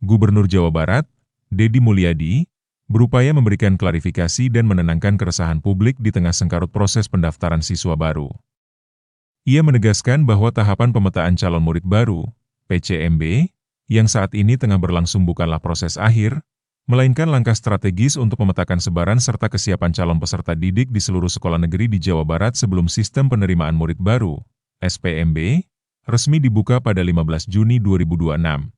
Gubernur Jawa Barat, Deddy Mulyadi, berupaya memberikan klarifikasi dan menenangkan keresahan publik di tengah sengkarut proses pendaftaran siswa baru. Ia menegaskan bahwa tahapan pemetaan calon murid baru, PCMB, yang saat ini tengah berlangsung bukanlah proses akhir, melainkan langkah strategis untuk memetakan sebaran serta kesiapan calon peserta didik di seluruh sekolah negeri di Jawa Barat sebelum sistem penerimaan murid baru, SPMB, resmi dibuka pada 15 Juni 2026.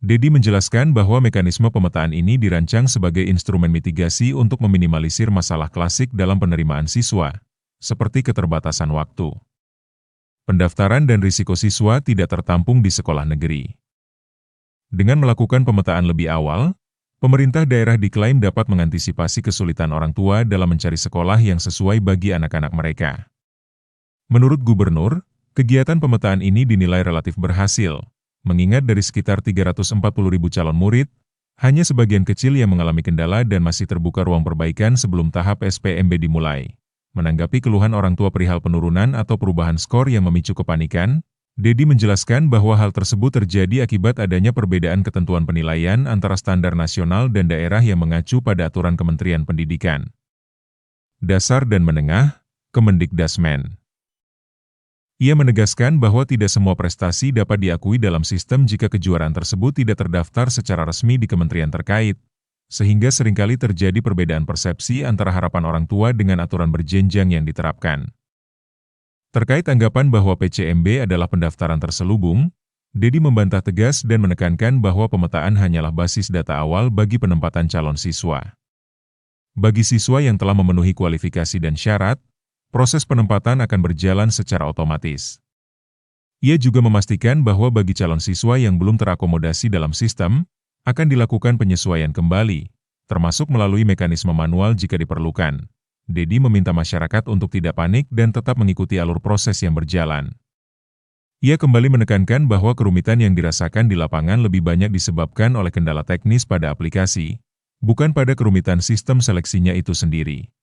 Deddy menjelaskan bahwa mekanisme pemetaan ini dirancang sebagai instrumen mitigasi untuk meminimalisir masalah klasik dalam penerimaan siswa, seperti keterbatasan waktu. Pendaftaran dan risiko siswa tidak tertampung di sekolah negeri. Dengan melakukan pemetaan lebih awal, pemerintah daerah diklaim dapat mengantisipasi kesulitan orang tua dalam mencari sekolah yang sesuai bagi anak-anak mereka. Menurut Gubernur, kegiatan pemetaan ini dinilai relatif berhasil, mengingat dari sekitar 340.000 calon murid, hanya sebagian kecil yang mengalami kendala dan masih terbuka ruang perbaikan sebelum tahap SPMB dimulai. Menanggapi keluhan orang tua perihal penurunan atau perubahan skor yang memicu kepanikan, Deddy menjelaskan bahwa hal tersebut terjadi akibat adanya perbedaan ketentuan penilaian antara standar nasional dan daerah yang mengacu pada aturan Kementerian Pendidikan Dasar dan Menengah, Kemendikdasmen. Ia menegaskan bahwa tidak semua prestasi dapat diakui dalam sistem jika kejuaraan tersebut tidak terdaftar secara resmi di kementerian terkait, sehingga seringkali terjadi perbedaan persepsi antara harapan orang tua dengan aturan berjenjang yang diterapkan. Terkait anggapan bahwa PCMB adalah pendaftaran terselubung, Deddy membantah tegas dan menekankan bahwa pemetaan hanyalah basis data awal bagi penempatan calon siswa. Bagi siswa yang telah memenuhi kualifikasi dan syarat, proses penempatan akan berjalan secara otomatis. Ia juga memastikan bahwa bagi calon siswa yang belum terakomodasi dalam sistem, akan dilakukan penyesuaian kembali, termasuk melalui mekanisme manual jika diperlukan. Deddy meminta masyarakat untuk tidak panik dan tetap mengikuti alur proses yang berjalan. Ia kembali menekankan bahwa kerumitan yang dirasakan di lapangan lebih banyak disebabkan oleh kendala teknis pada aplikasi, bukan pada kerumitan sistem seleksinya itu sendiri.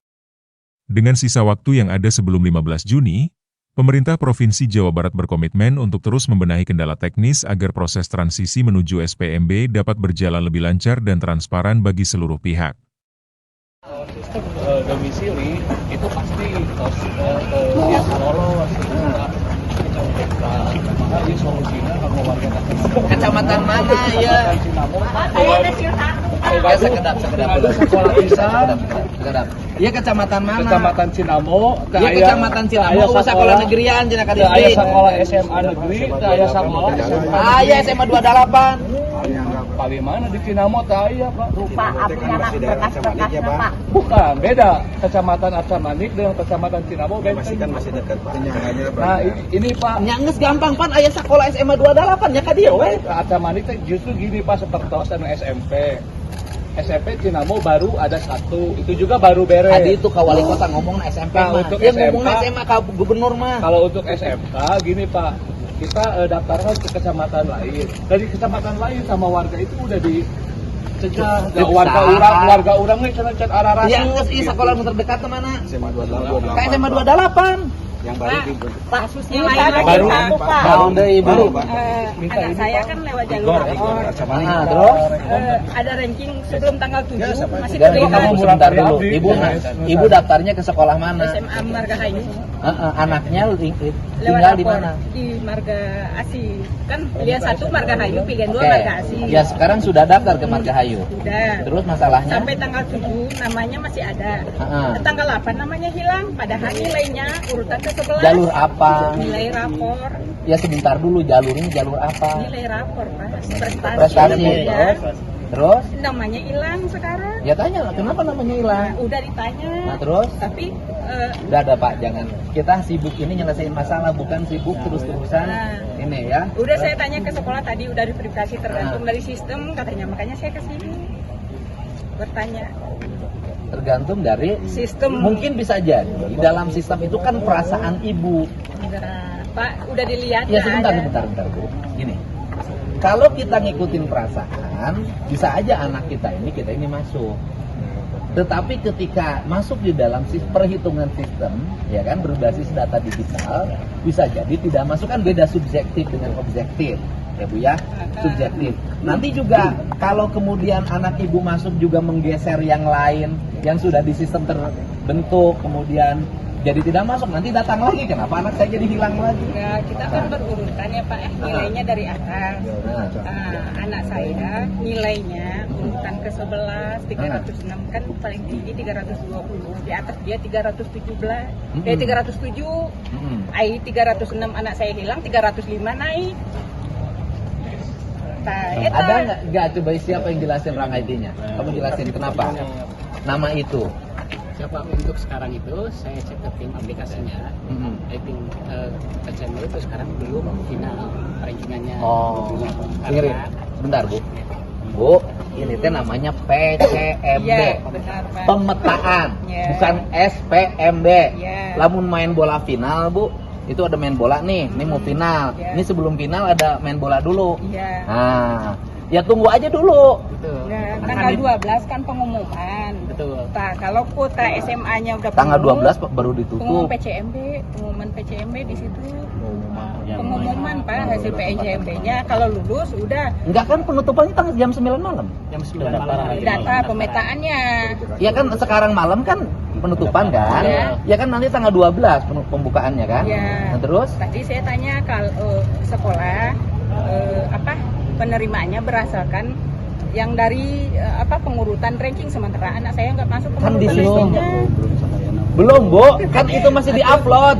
Dengan sisa waktu yang ada sebelum 15 Juni, pemerintah Provinsi Jawa Barat berkomitmen untuk terus membenahi kendala teknis agar proses transisi menuju SPMB dapat berjalan lebih lancar dan transparan bagi seluruh pihak. Sistem domisili itu pasti yang lolos. Jadi solusinya kalau warga Kecamatan mana ya? Ya sekedap. Ada sekolah bisa. Iya kecamatan mana? Kecamatan Cinamo. Iya kecamatan Cinamo. Sekolah negerian Cina Kadiri. Aya sekolah SMA negeri. Aya sekolah SMA. Aya SMA 28. Paling mana di Cinamo aya Pak? Lupa anak berkas-berkasnya Pak. Bukan, beda. Kecamatan Arcamanik dengan kecamatan Cinamo beda. Masih dekat penyangganya. Nah, ini Pak. Nyangges gampang Pan aya sekolah SMA 28 nya ka dieu we. Arcamanik justru gini Pak sepertos anu SMP. SMP Cinamo baru ada satu, itu juga baru beres. Tadi itu ka wali kota ngomongna SMP Nah, mah. untuk Ya SMK, ngomongna SMA ka gubernur mah. Kalau untuk SMK gini Pak, kita daftarkan ke kecamatan lain. Dari kecamatan lain sama warga itu udah dicegah. Warga orang nih can arah-arah. Yang geus ieu sekolah nu terdekat teh mana? SMA 28. Ka SMA 28. Yang baru di Pak, Yang baru satu Pak. Naon deui Ibu? Anak saya kan lewat jalur rapor. Nah, terus Ada ranking sebelum tanggal 7 masih dan terlihat kamu sebentar dulu. Ibu daftarnya ke sekolah mana? SMA Margahayu. Anaknya Lewat tinggal di rapor mana? di Marga Asi. Kan pilihan 1 Margahayu, pilihan 2 Oke. Marga Asi. Ya sekarang sudah daftar ke Margahayu. Sudah. Terus masalahnya? Sampai tanggal 7 namanya masih ada. Heeh. Tanggal 8 namanya hilang, padahal nilainya urutan ke-11. Jalur apa? Nilai rapor. Ya sebentar dulu, jalurnya jalur apa? Nilai rapor, Pak. Prestasi. Ya. Terus? Namanya hilang sekarang. Ya tanya lah, kenapa namanya hilang? Udah ditanya. Nah terus? Tapi Udah ada Pak, jangan. Kita sibuk ini nyelesain masalah, bukan sibuk terus-terusan. Ini ya. udah saya tanya ke sekolah tadi, udah diverifikasi tergantung dari sistem katanya, makanya saya kesini bertanya. Tergantung dari Sistem. Mungkin bisa jadi dalam sistem itu kan perasaan ibu. Nah, Pak, udah dilihat. Ya nggak sebentar ada. Bu. Gini, kalau kita ngikutin perasaan, bisa aja anak kita ini masuk. Tetapi ketika masuk di dalam perhitungan sistem, ya kan, berbasis data digital, bisa jadi tidak masuk, kan beda subjektif dengan objektif, ya Bu ya, subjektif. Nanti juga kalau kemudian anak ibu masuk juga menggeser yang lain, yang sudah di sistem terbentuk, kemudian jadi tidak masuk, nanti datang lagi, kenapa anak saya jadi hilang lagi? Nah, kita kan berurutan ya Pak, nilainya dari atas. Anak saya nilainya urutan ke-11, 306 kan paling tinggi 320, di atas dia 317, 307, AI 306 anak saya hilang, 305 naik. Nah, Ada nggak coba siapa yang jelasin rang ID-nya? Kamu jelasin kenapa? Nama itu. Siapa untuk sekarang itu saya cek ke tim aplikasinya, rating PCMB itu sekarang belum final rankingannya. Oh, Karena- dengerin, bentar Bu. Bu, ini teh namanya PCMB, Iya, benar Pak. pemetaan, Iya. bukan SPMB. Iya. Lamun main bola final Bu, itu ada main bola nih, ini mau final. Iya. Ini sebelum final ada main bola dulu. Iya. Nah, ya tunggu aja dulu. Betul. Nah, tanggal 12 kan pengumuman. Betul. Nah, kalau kuota SMA-nya udah Tanggal penuh, 12 baru pengumuman ditutup. pengumuman PCMB di situ. Pengumuman Pak, hasil PCMB-nya kalau lulus udah Enggak kan, penutupannya tanggal jam 9 malam. Jam 9 malam. data pemetaannya. Ya kan sekarang malam kan penutupan kan? Iya. Ya kan nanti tanggal 12 pembukaannya kan? Iya. Nah, terus? Tadi saya tanya kalau sekolah penerimaannya berdasarkan yang dari pengurutan ranking, sementara anak saya nggak masuk Kan di pengurutan sini. rankingnya. Belum, Bu. Kan itu masih di-upload.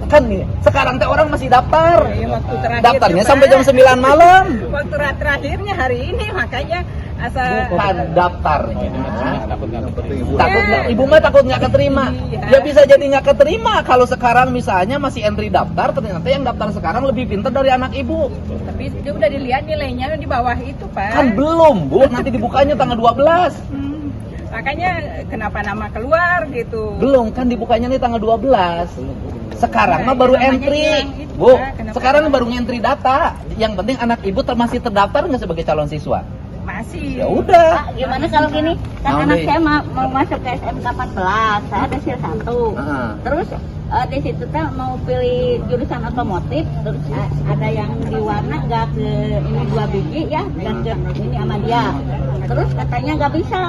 Kan nih, sekarang teh orang masih daftar. Ya, waktu terakhir Daftarnya juga. sampai jam 9 malam. Waktu terakhirnya hari ini, makanya asal Bukan daftarnya. Ibu. Takut nggak? Ibu mah takut nggak keterima. Iya. Ya bisa jadi nggak keterima kalau sekarang misalnya masih entry daftar, ternyata yang daftar sekarang lebih pintar dari anak ibu. tapi dia udah dilihat nilainya di bawah itu Pak. Kan belum, Bu. Nanti dibukanya tanggal 12. Makanya kenapa nama keluar gitu. Belum, kan dibukanya nih tanggal 12. Sekarang Nah, mah baru namanya entry. hilang itu, Bu, Pak. Kenapa sekarang hilang? baru entry data. Yang penting anak ibu masih terdaftar nggak sebagai calon siswa? Masih. Ya udah. Pak, gimana kalau gini? Kan Naon anak deui? saya mau masuk ke SMK 14, saya ada SIL 1. Heeh. Terus di situ teh mau pilih jurusan otomotif, terus ada yang di warna nggak ke ini 2 biji ya, nggak ke ini sama dia. Terus katanya nggak bisa.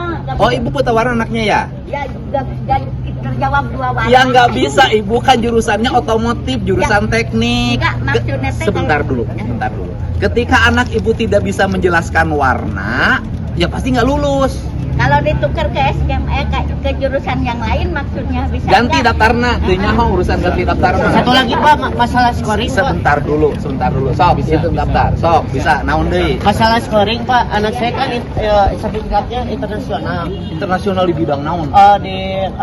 Oh, ibu putar warna anaknya ya? Ya nggak terjawab 2 warna. Ya nggak bisa, ibu kan jurusannya otomotif, jurusan teknik. Enggak, maksudnya teh Sebentar kalau- dulu, sebentar dulu. Ketika anak ibu tidak bisa menjelaskan warna, ya pasti nggak lulus. Kalau ditukar ke ke jurusan yang lain maksudnya bisa Ganti nggak? daftarna, teunya mah urusan ganti daftar mah. Satu lagi Pak, masalah scoring Pak. Sebentar dulu. Sok, itu daftar. Sok, bisa naon deui. Masalah scoring Pak, anak saya kan sertifikatnya internasional. Internasional di bidang naon? Di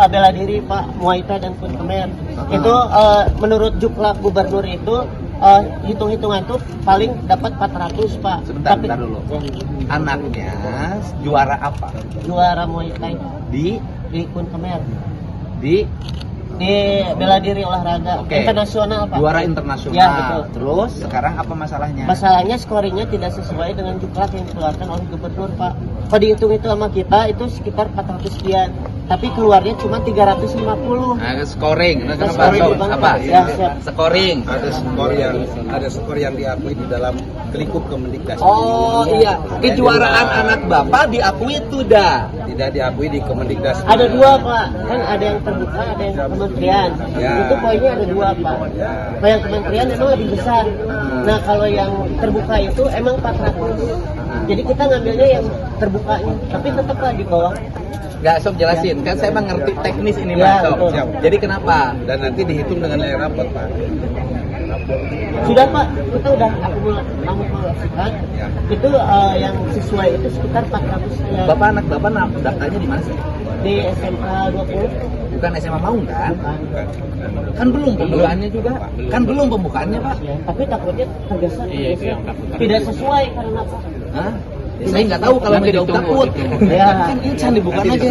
bela diri Pak, Muay Thai dan Kun Kemer. Itu menurut Juklak Gubernur itu hitung-hitungan tuh paling dapat 400 Pak. Sebentar dulu. Anaknya juara apa? Juara Muay Thai Di Kun Kemer. di Di bela diri olahraga Oke. internasional Pak. juara internasional. Ya, betul. Terus sekarang apa masalahnya? Masalahnya scoringnya tidak sesuai dengan juklak yang dikeluarkan oleh gubernur Pak. Kalau dihitung itu sama kita itu sekitar 400 sekian, tapi keluarnya cuma 350. Nah, scoring. Nah, kenapa? Scoring Sok, gimana? apa? Ya, siap. Scoring. Ada skor yang diakui di dalam Kelikup Kemendikbud. Oh iya, kejuaraan anak Bapak diakui tidak? Tidak diakui di Kemendikbud. Ada 2 Pak, kan ada yang terbuka, ada yang kementerian. Ya. Itu poinnya ada 2 Pak. Kalau yang kementerian memang lebih besar. Nah kalau yang terbuka itu emang 400. Jadi kita ngambilnya yang terbukanya, tapi tetap lah di bawah. Nggak, Sob jelasin. Kan saya emang ngerti teknis ini, Ya, Mas. Sob. betul. Siap. Jadi kenapa? Dan nanti dihitung dengan nilai rapot, Pak. Sudah Pak, kita udah akumulasikan. Itu yang sesuai itu sekitar 400 sekian. Bapak anak Bapak daftarnya di mana sih? Di SMA 20. Bukan SMA Maung kan? Kan belum pembukaannya juga. Kan belum pembukaannya, Pak. Ya, tapi takutnya tergeser. Tidak sesuai karena apa? Hah? Saya nggak tahu kalau tidak takut. Ya. Kan insan dibuka aja.